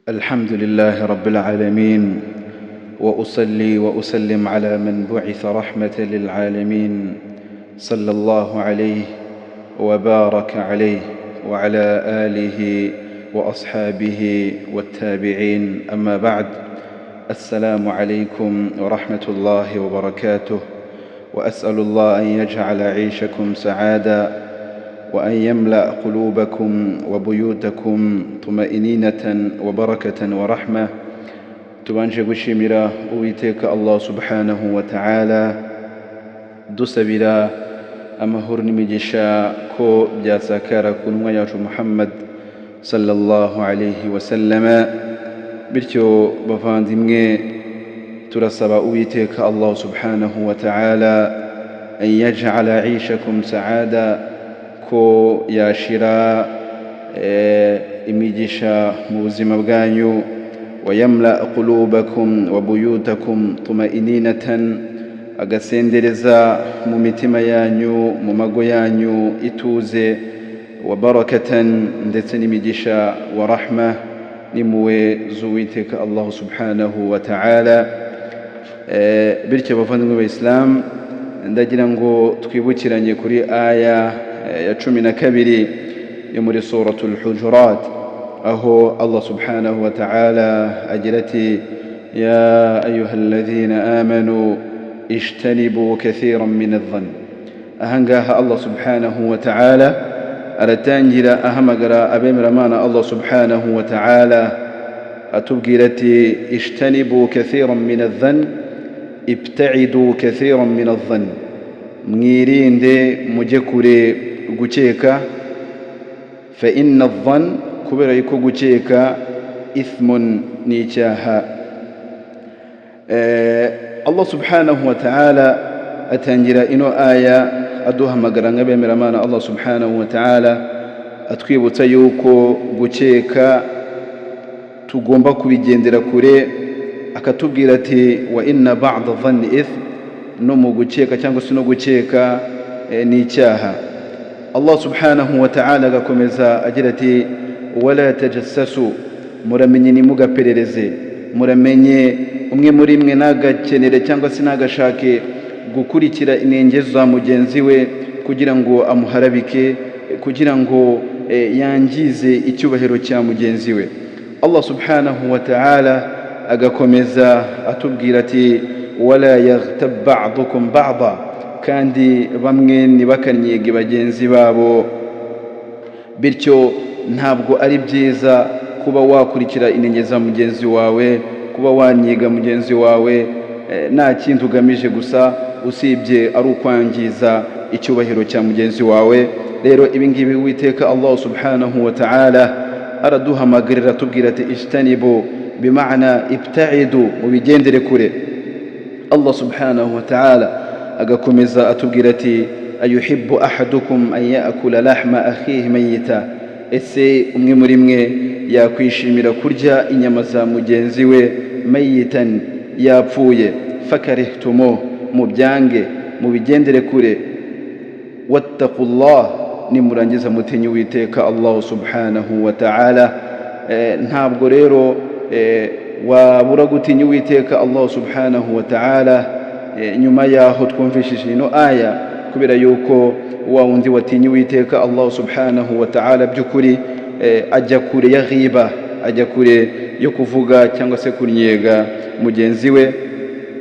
الحمد لله رب العالمين، وأصلي وأسلم على من بعث رحمة للعالمين، صلى الله عليه وبارك عليه وعلى آله وأصحابه والتابعين. أما بعد، السلام عليكم ورحمة الله وبركاته. وأسأل الله أن يجعل عيشكم سعادة، وأن يملأ قلوبكم وبيوتكم طمأنينة وبركة ورحمة. tubanje gushimira Uwiteka Allah subhanahu wa ta'ala, dusabira amahoro n'imigisha ko byasakara ku ntumwa yacu Muhammad sallallahu alayhi wa sallama. Bityo bavandimwe, turasaba Uwiteka Allah subhanahu wa ta'ala an yaj'ala 'ishakum sa'ada, ko yashira imigisha mu buzima bwanyu, ويملأ قلوبكم وبيوتكم طمأنينة, agasendereza mu mitima yanyu, mu mago yanyu ituze, wabarakatan, ndetse n'imigisha, wa rahma, n'impuhwe z'Uwiteka Allah subhanahu wa ta'ala. Bityo bavandimwe b'Islam, ndagira ngo twibukiranye kuri aya ya 12 yo muri suratul Hujurat, aho Allah subhanahu wa ta'ala agira ati: ya ayyuhalladhina amanu ijtanibu kathiran min adh-dhann. Ahangaha Allah subhanahu wa ta'ala aratangira ahamagara abemeramana Allah subhanahu wa ta'ala atubwira ati: ijtanibu kathiran min adh-dhann, ibta'idu kathiran min adh-dhann. Mwirinde, mujye kure gukeka. Fa inna adh-dhann, kubera yuko gukeka ithmun, ni icyaha. Allah subhanahu wa ta'ala atangira ino aya aduhamagara nk'abemeramana Allah subhanahu wa ta'ala, atwibutsa yuko gukeka tugomba kubigendera kure. Akatubwira ati: wa inna ba'da dhanni ithm, no mu gukeka cyangwa se no gukeka ni icyaha. Allah subhanahu wa ta'ala agakomeza agira ati: wala tajassasu, muramenye ntimugaperereze, muramenye umwe muri mwe nagakenere cyangwa se nagashake gukurikira inenge za mugenzi we kugira ngo amuharabike, kugira ngo yangize icyubahiro cya mugenzi we. Allah subhanahu wa ta'ala agakomeza atubwira ati: wala yaghtab ba'dukum ba'da, kandi bamwe ntibakanyege bagenzi babo. Bityo ntabwo ari byiza kuba wakurikira inenge za mugenzi wawe, kuba wanyiga mugenzi wawe nta kindi ugamije gusa usibye ari ukwangiza icyubahiro cya mugenzi wawe. Rero ibi ngibi Uwiteka Allah subhanahu wa ta'ala araduhamagarira atubwira ati: ijtanibu, bima'na ibta'idu, mubigendere kure. Allah subhanahu wa ta'ala agakomeza atubwira ati: ayuhibbu ahadukum an ya'kula lahma akhihi mayyita, ese umwe muri mwe yakwishimira kurya inyama za mugenzi we mayitan, yapfuye. Fakarihtumu, mubyange, mubigendere kure. wattaqullah, nimurangiza mutinye Uwiteka Allah subhanahu wa ta'ala. Ntabwo rero wabura gutinya Uwiteka Allah subhanahu wa ta'ala nyuma yaho twumvishije ino aya, kubera yuko wa wundi watinye Uwiteka Allah subhanahu wa ta'ala by'ukuri ajya kure ya ghiba, ajya kure yo kuvuga cyangwa se kunyega mugenzi we.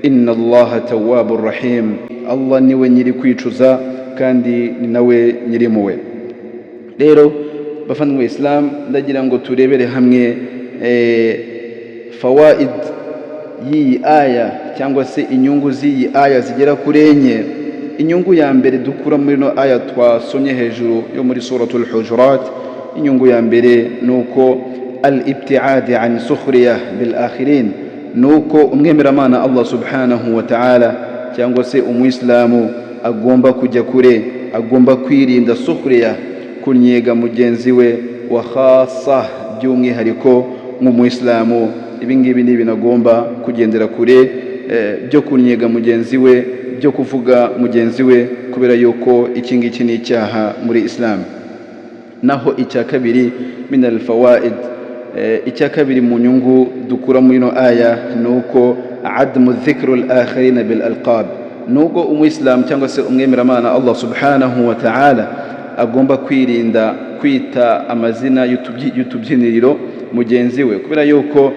inna Allaha tawwabur rahim, Allah niwe nyiri kwicuza kandi ni nawe nyiri muwe. Rero bafandwe Islam, ndagira ngo turebere hamwe fawaid y'iyi aya cyangwa se inyungu z'iyi aya zigera kuri enye. Inyungu ya mbere dukura muri no aya twasomye hejuru yo muri suratul Hujurat, inyungu ya mbere nuko al-ibti'ad an sukhriya bil akhirin, nuko umwemeramana Allah subhanahu wa ta'ala cyangwa se umwislamu agomba kujya kure, agomba kwirinda sukhriya, kunyega mugenzi we, wa khassa, by'umwihariko nk'umwislamu. Ibi ngibi ni binagomba kugendera kure, byo kunyega mugenzi we, byo kuvuga mugenzi we, kubera yuko iki ngiki ni icyaha muri Islam. Naho icya kabiri min al-fawaid icya kabiri mu nyungu dukura muri ino aya nuko admu dhikru al-akharina bil alqab, nubwo umuyisilamu cyangwa se umwemeramana Allah subhanahu wa ta'ala agomba kwirinda kwita amazina y'utubyiniriro mugenzi we, kubera yuko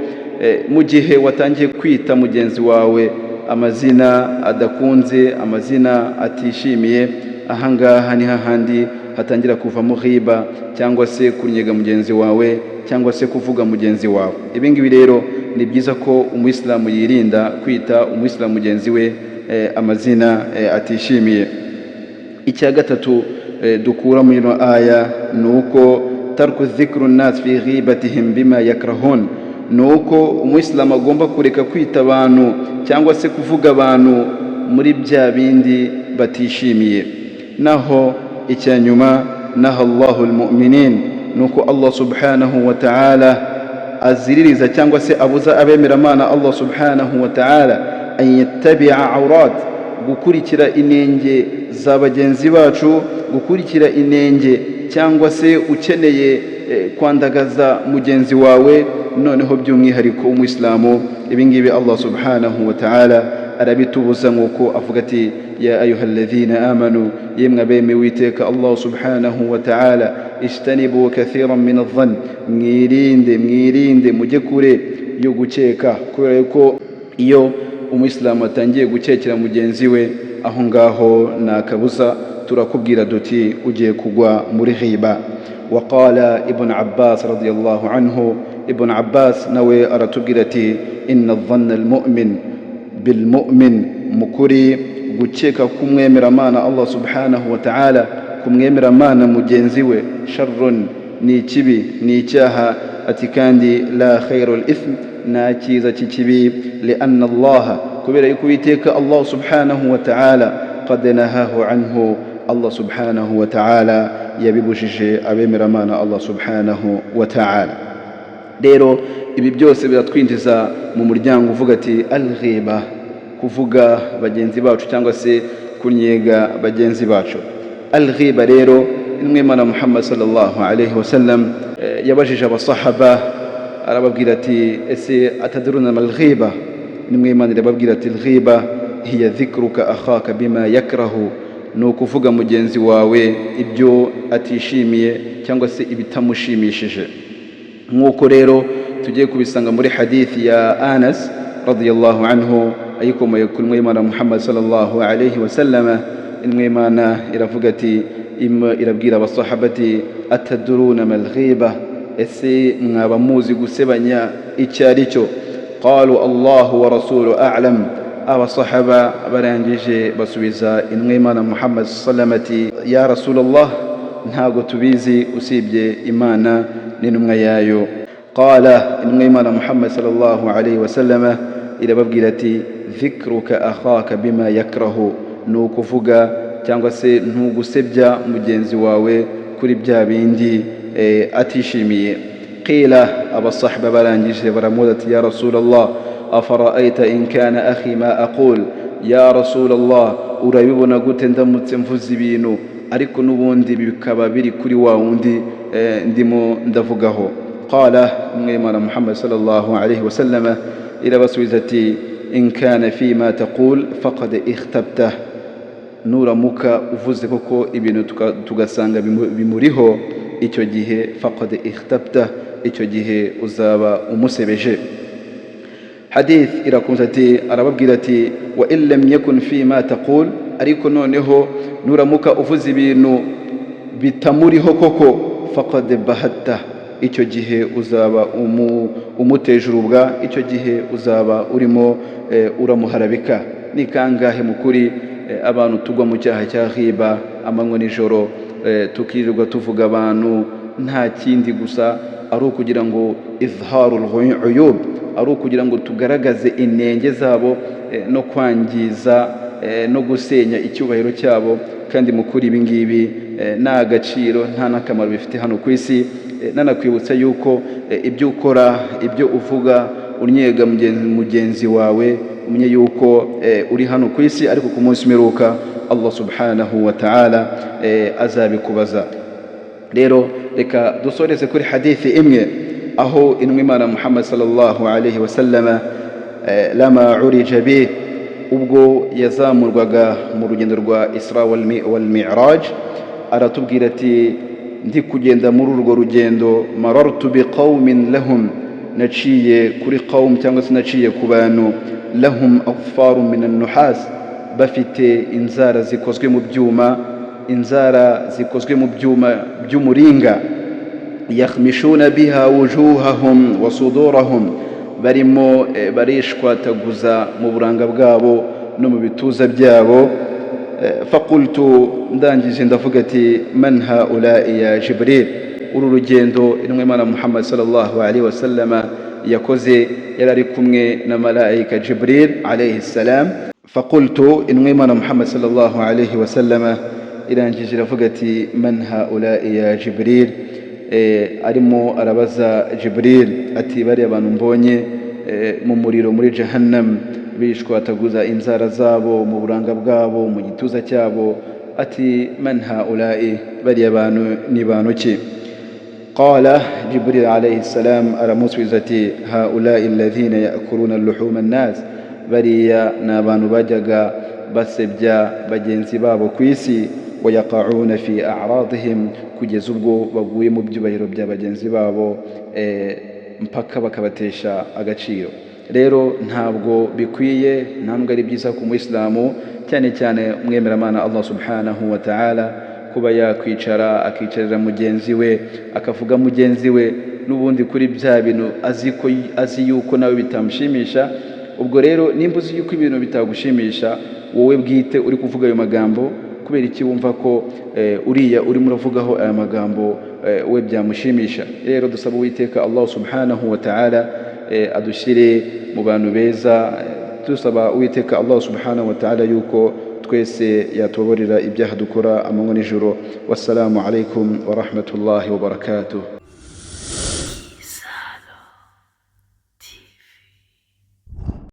mu gihe watangiye kwita mugenzi wawe amazina adakunze, amazina atishimiye, ahangaha ni hahandi hatangira kuvamo ghiba cyangwa se kunyega mugenzi wawe cyangwa se kuvuga mugenzi wawe. Ibi ngibi rero ni byiza ko umuyisilamu yirinda kwita umuyisilamu mugenzi we amazina atishimiye. Icya gatatu dukura muri ino aya nuko tarku dhikru an-nas fi ghibatihim bima yakrahun, nuko umuyisilamu agomba kureka kwita abantu cyangwa se kuvuga abantu muri bya bindi batishimiye. Naho icya nyuma naha Allahu al-mu'minin, nuko Allah subhanahu wa ta'ala aziririza cyangwa se abuza abemeramana Allah subhanahu wa ta'ala an yattabi'a awrat, gukurikira inenge za bagenzi bacu, gukurikira inenge cyangwa se ukeneye kwandagaza mugenzi wawe, noneho by'umwihariko umuyisilamu. Ibi ngibi Allah subhanahu wa ta'ala arabitubuza nk'uko avuga ati ya ayyuhalladhina amanu, yemwe abemewe iteka Allah subhanahu wa ta'ala, ishtanibu kathiran min adh-dhann, mwirinde mujye kure yo gukeka, kubera yuko iyo umuyisilamu atangiye gukekera mugenzi we, aho ngaho nakabuza turakubwira duti ugiye kugwa muri ghiba. Waqala ibn Abbas radiyallahu anhu, ibn Abbas nawe aratubwira ati inna adh-dhanna al-mu'min bil mu'min, mukuri gukeka kumwemeramana Allah subhanahu wa ta'ala kumwemeramana mugenzi we, sharrun, ni kibi, ni icyaha, ati kandi la khairul ithm, nta cyiza cy'ikibi, lianna Allah, kubera yuko iteka Allah subhanahu wa ta'ala qad nahahu anhu, Allah subhanahu wa ta'ala yabibujije abemeramana Allah subhanahu wa ta'ala. Rero ibi byose biratwinjiza mu muryango uvuga ati al-ghiba, kuvuga bagenzi bacu cyangwa se kunyega bagenzi bacu. Al-ghiba rero inwemana Muhammad sallallahu alayhi wasallam yabajije abasahaba, arababwira ati ese atadruna mal ghiba, nimwemana irababwira ati al-ghiba hiya dhikruka akhaka bima yakrahu, no kuvuga mugenzi wawe ibyo atishimiye cyangwa se ibitamushimishije. Nk'uko rero tugiye kubisanga muri hadithi ya Anas radiyallahu anhu ayikomoye kuri mwemana Muhammad sallallahu alayhi wasallam, inwemana iravuga ati irabwira abasahabati atadruna mal ghiba, ese mwaba muzi gusebanya icyo ari cyo? Qalu Allahu wa rasuluhu a'lam, abasahaba barangije basubiza inwemana Muhammad sallallahu alayhi wasallam, ya Rasulullah, ntago tubizi usibye Imana n'intumwa yayo. Qala inwemana Muhammad sallallahu alayhi wasallam irababwira ati dhikruka akhaka bima yakrahu, no kuvuga cyangwa se ntugusebya mugenzi wawe kuri bya bindi atishimiye. Qila, abasahaba barangije baramubaza ati ya Rasulullah, afara'aita in kana akhi ma aqul, ya Rasulullah, urabibona gute ndamutse mvuze ibintu ariko nubundi bikaba biri kuri wa wundi ndimo ndavugaho? Qala mwemana Muhammad sallallahu alayhi wasallam irabasubiza ati in kana fi ma taqul faqad ikhtabtah, nuramuka uvuze koko ibintu tugasanga bimuriho, icyo gihe faqad ikhtabtah, icyo gihe uzaba umusebeje. Hadith irakunze ati, arababwira ati wa illam yakun fi ma taqul, ariko noneho nuramuka uvuze ibintu bitamuriho koko, faqad bahatta, icyo gihe uzaba umuteje urubwa, icyo gihe uzaba urimo uramuharabika. Ni kangahe mukuri abantu tugwa mu cyaha cya ghiba amanywa nijoro, tukirirwa tuvuga abantu nta kindi gusa ari ukugira ngo izharul uyub, ari ukugira ngo tugaragaze inenge zabo no kwangiza no gusenya icyubahiro cyabo. Kandi mukuri ibi ngibi nta agaciro nta n'akamaro bifite hano ku isi. Nanakwibutsa yuko ibyo ukora, ibyo uvuga unyega mugenzi wawe, umenye yuko uri hano ku isi, ariko ku munsi w'imperuka Allah subhanahu wa ta'ala azabikubaza. Rero reka dusoreze kuri hadithi imwe aho intumwa Imana Muhammad sallallahu alaihi wasallama lama urija bih, ubwo yazamurwaga mu rugendo rwa Isra wal Mi'raj, aratubwira ati ndi kugenda muri urwo rugendo, marartu biqaumin lahum, naciye kuri qaum cyangwa se naciye ku bantu, lahum aghfaru min an-nuhas, bafite inzara zikozwe mu byuma, inzara zikozwe mu byuma by'umuringa, yakhmishuna biha wujuhahum wa sudurahum, barimo barishwataguza mu buranga bwabo no mu bituza byabo. Faqultu, ndangije ndavuga ati man haula'i ya Jibril, uru rugendo intumwa Imana Muhammad sallallahu alaihi wasallama yakoze yari ari kumwe na malaika Jibril alayhi salam. Faqultu, intumwa Imana Muhammad sallallahu alaihi wasallama irangije iravuga ati man haula'i ya Jibril, arimo arabaza Jibril ati bariya abantu mbonye mu muriro muri Jahannam bishwataguza inzara zabo mu buranga bwabo mu gituza cyabo, ati man haula'i, bariya abantu ni bantu ki? Qala Jibril alayhi salam aramusubiza ati haula'i alladhina ya'kuluna luhuma an-nas, bariya ni abantu bajyaga basebya bagenzi babo ku isi, wayaqa'una fi a'radihim, kugeza ubwo baguye mu byubahiro bya bagenzi babo mpaka bakabatesha agaciro. Rero ntabwo bikwiye, ntabwo ari byiza ku Muislamu, cyane cyane umwemeramana Allah subhanahu wa ta'ala, kuba yakwicara akicarira mugenzi we akavuga mugenzi we n'ubundi kuri bya bintu azi yuko nawe bitamushimisha. Ubwo rero nimba uzi yuko ibintu bitagushimisha wowe bwite uri kuvuga ayo magambo, kubera iki wumva ko uriya urimo uravugaho aya magambo we byamushimisha? Rero dusaba Uwiteka Allah subhanahu wa ta'ala adushyire mu bantu beza, dusaba Uwiteka Allah subhanahu wa ta'ala yuko twese yatubabarira ibyaha dukora amanywa n'ijoro. Wassalamu alaikum wa rahmatullahi wa barakatuh.